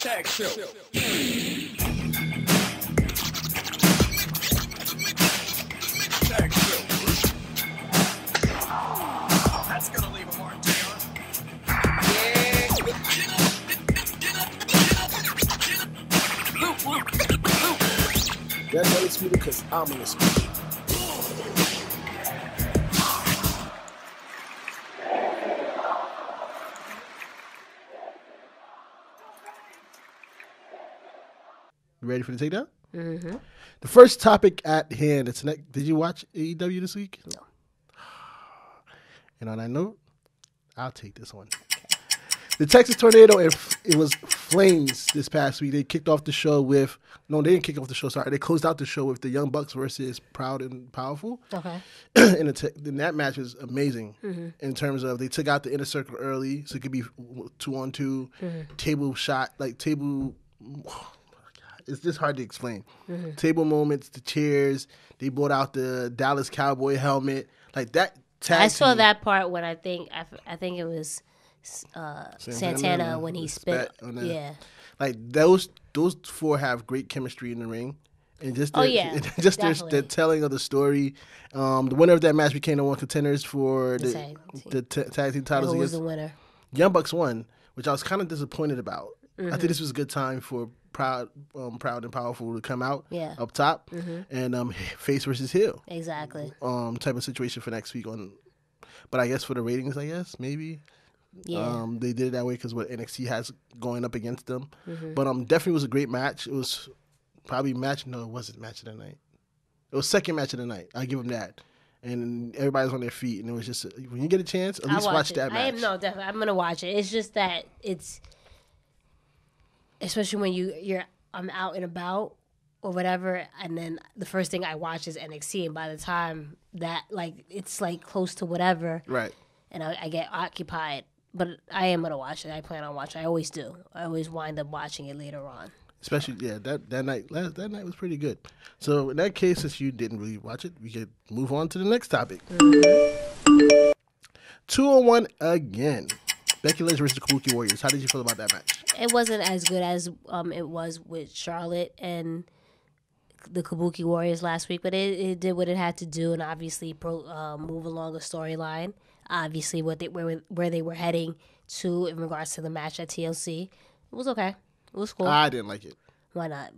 Tag show. Tag show. That's gonna leave a mark, Taylor. That's undisputed because I'm undisputed. You ready for the takedown? Mm-hmm. The first topic at hand. Did you watch AEW this week? No. And on that note, I'll take this one. The Texas Tornado, it was flames this past week. They kicked off the show with... No, they didn't kick off the show, sorry. They closed out the show with the Young Bucks versus Proud and Powerful. Okay. And that match was amazing in terms of they took out the Inner Circle early, so it could be 2-on-2, table shot, like table... It's just hard to explain. Table moments, the chairs. They brought out the Dallas Cowboy helmet. Like that tag I saw team. that part when I think it was Santana when he spit. Yeah. Like those four have great chemistry in the ring. And just their telling of the story. The winner of that match became the one contenders for the tag team titles. Who was the winner? Young Bucks won, which I was kind of disappointed about. I think this was a good time for Proud and Powerful to come out up top and face versus heel. Exactly. Type of situation for next week on. But I guess for the ratings, maybe. Yeah. They did it that way because what NXT has going up against them. But definitely was a great match. It was probably it wasn't match of the night. It was second match of the night. I give them that. And everybody's on their feet, and it was just when you get a chance, at least watch that match. Definitely. I'm gonna watch it. It's just that it's. Especially when I'm out and about or whatever, and then the first thing I watch is NXT, and by the time that it's close to whatever, right? And I get occupied, but I am gonna watch it. I plan on watching. I always do. I always wind up watching it later on. Especially that night was pretty good. So in that case, since you didn't really watch it, we could move on to the next topic. 2-on-1 again. Becky Lynch versus the Kabuki Warriors. How did you feel about that match? It wasn't as good as it was with Charlotte and the Kabuki Warriors last week, but it did what it had to do, and obviously move along a storyline. Obviously, where they were heading to in regards to the match at TLC, it was okay. It was cool. I didn't like it. Why not?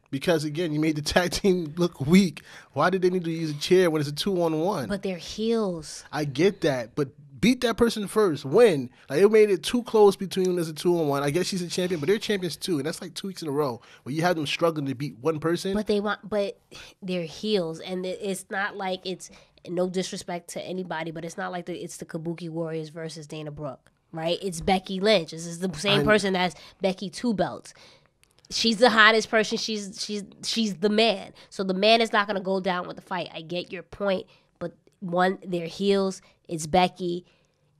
Because again, you made the tag team look weak. Why did they need to use a chair when it's a 2-on-1? But they're heels. I get that, but beat that person first. Win. It made it too close between them as a 2-on-1. I guess she's a champion, but they're champions too, and that's 2 weeks in a row where you have them struggling to beat one person. But they're heels, and it's not like it's no disrespect to anybody, but it's not like it's the Kabuki Warriors versus Dana Brooke, right? It's Becky Lynch. This is the same person that's Becky 2 belts. She's the hottest person. She's the man. So the man is not going to go down with the fight. I get your point, but they're heels. It's Becky.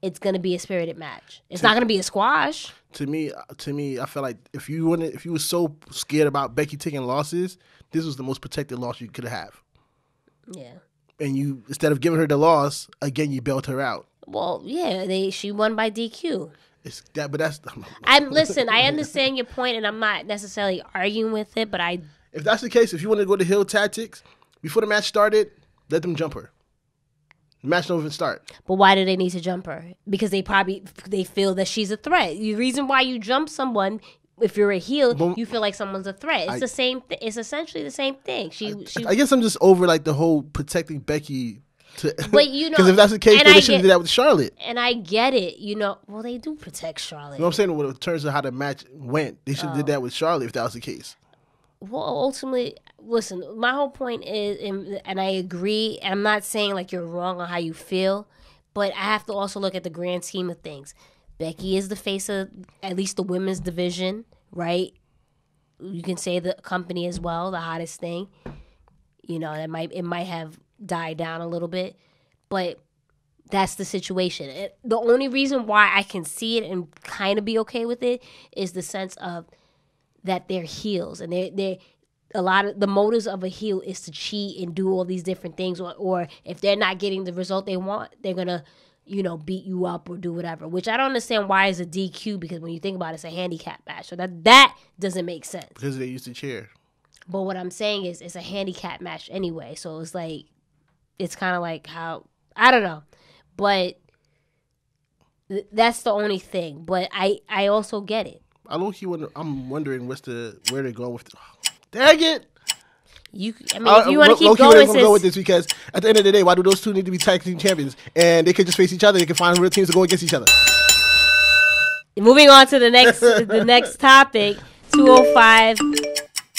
It's going to be a spirited match. It's not going to be a squash. To me, I feel like if you were so scared about Becky taking losses, this was the most protected loss you could have. Yeah. And you, instead of giving her the loss, again, you bailed her out. Well, yeah, she won by DQ. Listen, I understand your point, and I'm not necessarily arguing with it, but if that's the case, if you want to go to heel tactics, before the match started, let them jump her. The match don't even start. But why do they need to jump her? Because they feel that she's a threat. The reason why you jump someone, if you're a heel, you feel like someone's a threat. It's the same. It's essentially the same thing. I guess I'm just over the whole protecting Becky. But because if that's the case, they shouldn't do that with Charlotte. And I get it. Well, they do protect Charlotte. You know what I'm saying? In terms of how the match went, they should have did that with Charlotte if that was the case. Well, ultimately, listen, my whole point is, and I agree, and I'm not saying you're wrong on how you feel, but I have to also look at the grand scheme of things. Becky is the face of at least the women's division, right? You can say the company as well, the hottest thing. It might have died down a little bit, but that's the situation. The only reason why I can see it and kind of be okay with it is the sense of that they're heels, and they're a lot of the motives of a heel is to cheat and do all these different things, or if they're not getting the result they want, they're gonna beat you up or do whatever. Which I don't understand why it's a DQ, because when you think about it, it's a handicap match. So that doesn't make sense. Because they used to cheer. But what I'm saying is it's a handicap match anyway. So it's like, it's kind of like how, I don't know. But that's the only thing. But I also get it. I'm wondering where they're going with dang it! If you want to keep going, go with this, because at the end of the day, why do those two need to be tag team champions? And they could just face each other. They can find real teams to go against each other. Moving on to the next topic, 205.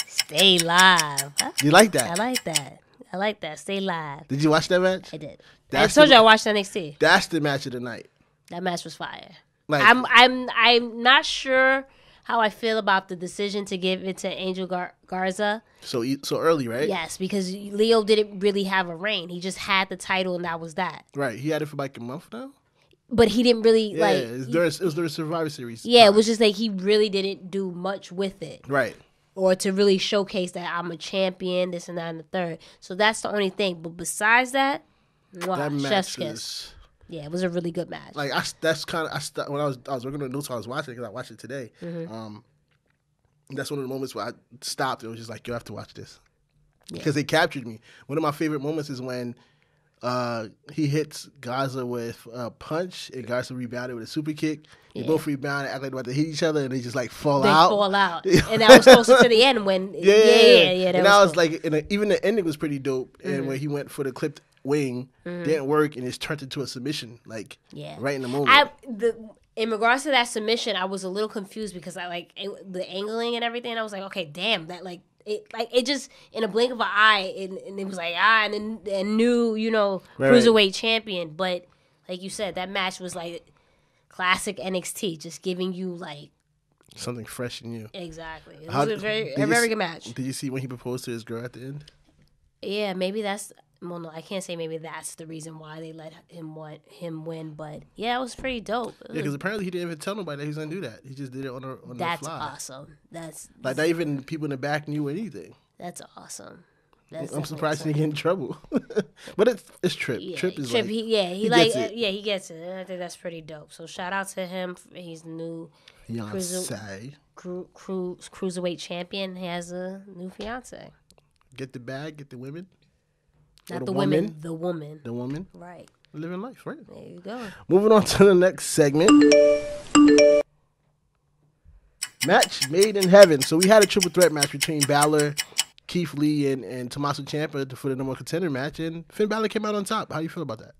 Stay live. Huh? You like that? I like that. Stay live. Did you watch that match? I did. I told you I watched NXT. That's the match of the night. That match was fire. Like, I'm not sure how I feel about the decision to give it to Angel Garza. So early, right? Yes, because Leo didn't really have a reign. He just had the title, and that was that. Right. He had it for like a month now. But he didn't really it was during Survivor Series. Yeah, it was just like he really didn't do much with it. Right. Or to really showcase that I'm a champion, this and that and the third. So that's the only thing. But besides that chef's kiss. Yeah, it was a really good match. Like when I was working on the notes, I was watching it because I watched it today. Mm-hmm. That's one of the moments where I stopped and was just like, you have to watch this, because they captured me. One of my favorite moments is when he hits Garza with a punch and Garza rebounded with a super kick. They both rebound and act like they're about to hit each other, and they just like fall out. And that was closer to the end when And I was like, even the ending was pretty dope. And when he went for the clipped wing, didn't work, and it's turned into a submission, like right in the moment. In regards to that submission, I was a little confused because I like the angling and everything. And I was like, okay, damn, that it just in a blink of an eye, and it was like and new cruiserweight champion. But like you said, that match was like classic NXT, just giving you like something fresh in you. Exactly, it was a very good match. Did you see when he proposed to his girl at the end? Yeah, maybe that's. Well, no, I can't say maybe that's the reason why they let him win, but yeah, it was pretty dope. Because apparently he didn't even tell nobody that he was gonna do that. He just did it on the fly. That's awesome. That's like not even people in the back knew anything. That's awesome. I'm surprised he didn't get in trouble. But it's Tripp. Yeah, Tripp is Tripp, like he gets it. he gets it. I think that's pretty dope. So shout out to him. He's the new cruiserweight champion. He has a new fiance. Get the bag. Get the women. Not the women, the woman. The woman? Right. Living life, right? There you go. Moving on to the next segment. Match made in heaven. So we had a triple threat match between Balor, Keith Lee, and Tommaso Ciampa for the number one contender match, and Finn Balor came out on top. How do you feel about that?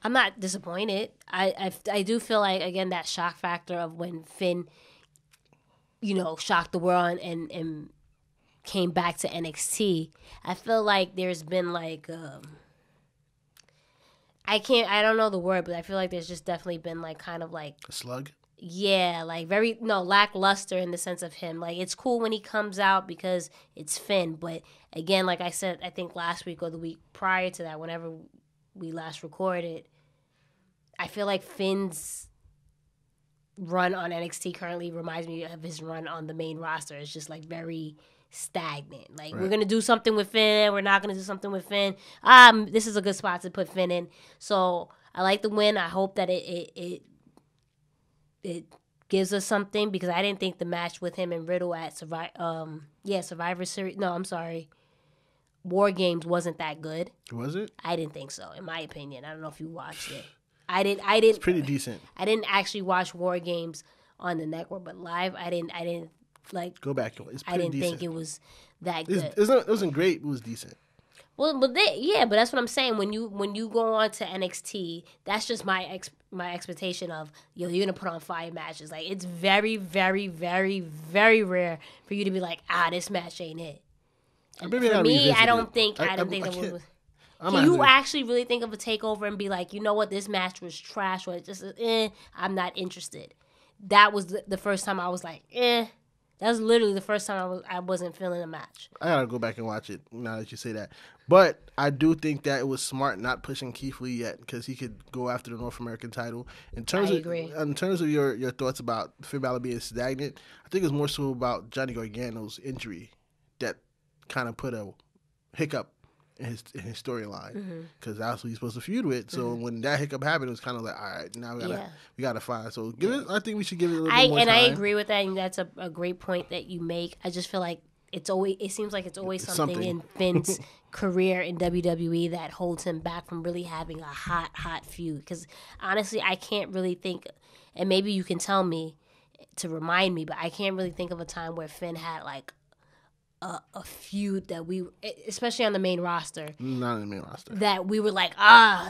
I'm not disappointed. I do feel like, again, that shock factor of when Finn, shocked the world and came back to NXT. I feel like there's been like I don't know the word, but I feel like there's just definitely been like kind of like a slug. Yeah, like lackluster in the sense of him. Like it's cool when he comes out because it's Finn, but again, like I said, I think last week or the week prior to that, whenever we last recorded, I feel like Finn's run on NXT currently reminds me of his run on the main roster. It's just like very stagnant. Like We're gonna do something with Finn, we're not gonna do something with Finn. This is a good spot to put Finn in. So I like the win. I hope that it gives us something, because I didn't think the match with him and Riddle at Survivor Series. No, I'm sorry, War Games wasn't that good. Was it? I didn't think so, in my opinion. I don't know if you watched it. I didn't. It's pretty decent. I didn't actually watch War Games on the network, but live, I didn't. Like, go back. It's I didn't decent. think it was that good. It wasn't great. It was decent. Well, but that's what I'm saying. When you go on to NXT, that's just my expectation of you're gonna put on fire matches. Like it's very, very, very, very rare for you to be like, this match ain't it. And for me, I don't think that was. Can you actually really think of a takeover and be like, you know what, this match was trash, or just I'm not interested. That was the first time I was like, That was literally the first time I wasn't feeling a match. I gotta go back and watch it now that you say that. But I do think that it was smart not pushing Keith Lee yet, because he could go after the North American title. I agree. In terms of your thoughts about Finn Balor being stagnant, I think it's more so about Johnny Gargano's injury that kind of put a hiccup in his storyline because that's who he's supposed to feud with. So when that hiccup happened, it was kind of like, all right, now we gotta find. So give it. I think we should give it a little bit more time. I agree with that, and that's a great point that you make. I just feel like it seems like it's always something in Finn's career in WWE that holds him back from really having a hot feud. Because honestly, I can't really think, and maybe you can tell me to remind me, but I can't really think of a time where Finn had like a feud that especially on the main roster. Not on the main roster. That we were like,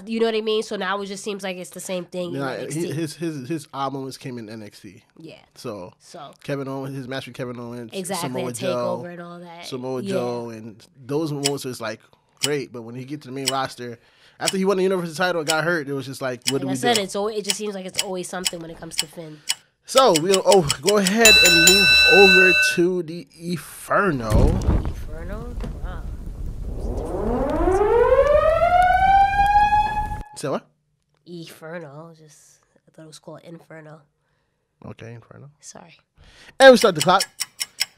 you know what I mean? So now it just seems like it's the same thing in NXT. His albums came in NXT. Yeah. So Kevin Owens, his match with Kevin Owens, exactly, Samoa Joe, and all that. Samoa Joe, and those moments was like great. But when he get to the main roster, after he won the Universal title and got hurt, it was just like, what do we do? It just seems like it's always something when it comes to Finn. So we'll go ahead and move over to the Inferno. Inferno? Wow. Say what? Inferno. I thought it was called Inferno. Okay, Inferno. Sorry. And we start the clock.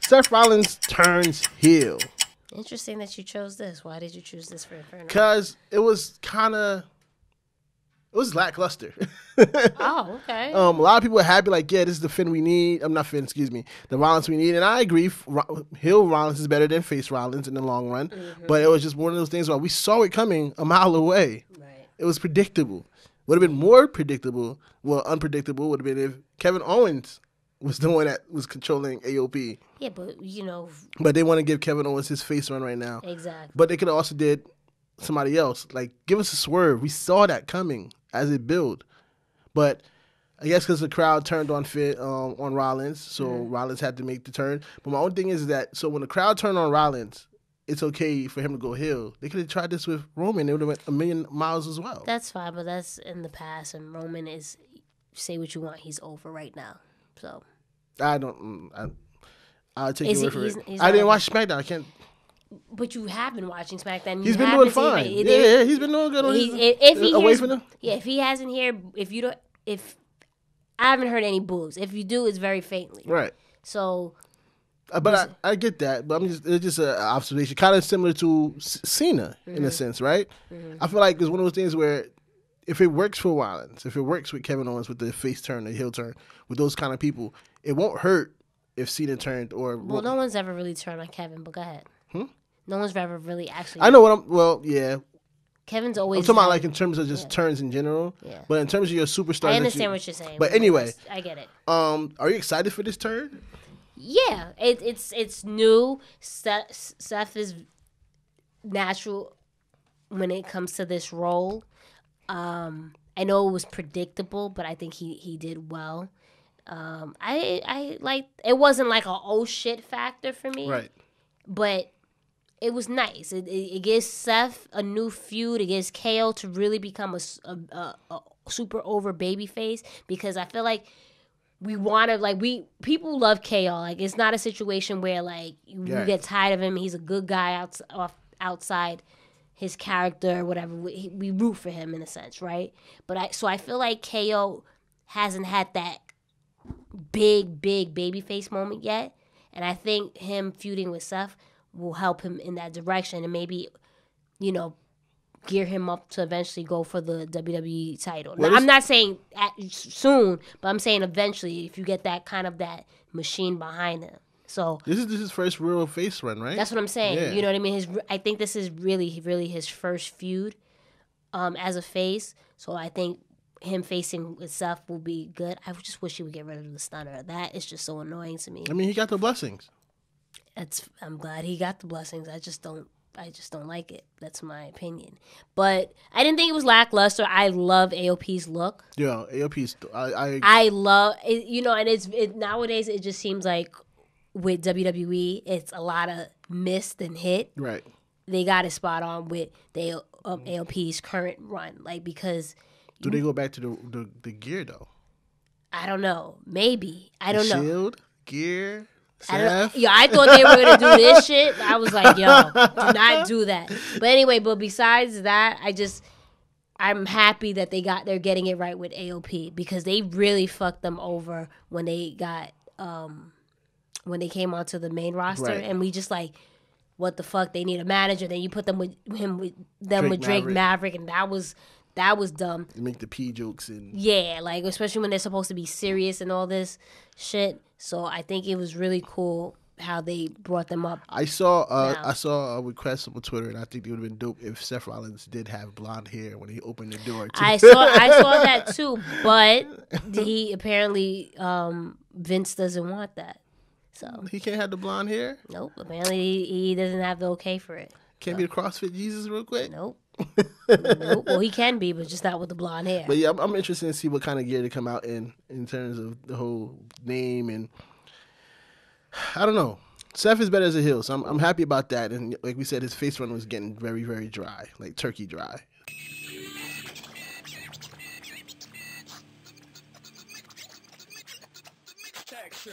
Seth Rollins turns heel. Interesting that you chose this. Why did you choose this for Inferno? Because it was lackluster. Oh, okay. A lot of people were happy, like, yeah, this is the Finn we need. I'm not Finn, excuse me. The Rollins we need. And I agree, heel Rollins is better than face Rollins in the long run. But it was just one of those things where we saw it coming a mile away. Right. It was predictable. Would have been more predictable, unpredictable would have been if Kevin Owens was the one that was controlling AOP. Yeah, but, But they want to give Kevin Owens his face run right now. Exactly. But they could have also did somebody else. Like, give us a swerve. We saw that coming as it built. But I guess because the crowd turned on Rollins, so Rollins had to make the turn. But my own thing is that, so when the crowd turned on Rollins, it's okay for him to go heel. They could have tried this with Roman. They would have went a million miles as well. That's fine, but that's in the past. And Roman is, say what you want, he's over right now. So I'll take your word for it. I didn't watch SmackDown. I can't. But you have been watching SmackDown. He's been doing fine. He's been doing good. Away from them. Yeah, if he hasn't here, if I haven't heard any boos. If you do, it's very faintly. Right. So. But I get that. But it's just an observation, kind of similar to Cena in a sense, right? I feel like it's one of those things where if it works for Rollins, if it works with Kevin Owens with the face turn, the heel turn, with those kind of people, it won't hurt if Cena turned or. Well, no one's ever really turned on Kevin, but go ahead. No one's ever really actually. I know what well, yeah. Kevin's always. I'm talking about like in terms of just turns in general. Yeah. But in terms of your superstars. I understand what you're saying. But anyway. I get it. Are you excited for this turn? Yeah. It's new. Seth is natural when it comes to this role. I know it was predictable, but I think he did well. I like it wasn't like a oh shit factor for me. Right. But it was nice. It gives Seth a new feud. It gives KO to really become a super over babyface, because I feel like we want to, people love KO. Like, it's not a situation where, like, you get tired of him. He's a good guy outside his character or whatever. We root for him in a sense, right? But I feel like KO hasn't had that big babyface moment yet. And I think him feuding with Seth will help him in that direction and maybe, gear him up to eventually go for the WWE title. Now, I'm not saying soon, but I'm saying eventually if you get that kind of that machine behind him. So this is his first real face run, right? That's what I'm saying. Yeah. You know what I mean? I think this is really his first feud as a face. So I think him facing with Seth will be good. I just wish he would get rid of the stunner. That is just so annoying to me. I mean, he got the blessings. I'm glad he got the blessings. I just don't like it. That's my opinion. But I didn't think it was lackluster. I love AOP's look. Yeah, AOP's. I love it, and nowadays it just seems like with WWE, it's a lot of missed and hit. Right. They got it spot on with the AOP's current run, because. Do they go back to the gear though? I don't know. Maybe I don't know. Shield gear. I thought they were gonna do this shit. I was like, yo, do not do that. But anyway, besides that, I'm happy that they're getting it right with AOP, because they really fucked them over when they got when they came onto the main roster, right. And we just what the fuck, they need a manager. Then you put them with Drake Maverick. Maverick, and that was dumb. They make the P jokes and Yeah, like especially when they're supposed to be serious and all this shit. So I think it was really cool how they brought them up. I saw now. I saw a request on Twitter, and I think it would have been dope if Seth Rollins did have blonde hair when he opened the door. I saw that too, but he apparently Vince doesn't want that. So He can't have the blonde hair. nope. Apparently he doesn't have the okay for it. Can't be a CrossFit Jesus real quick. Nope. Nope. Well, he can be, but just not with the blonde hair. But yeah, I'm interested to see what kind of gear they come out in terms of the whole name, and I don't know. Seth is better as a heel, so I'm happy about that. And like we said, his face run was getting very, very dry, like turkey dry. Tag show.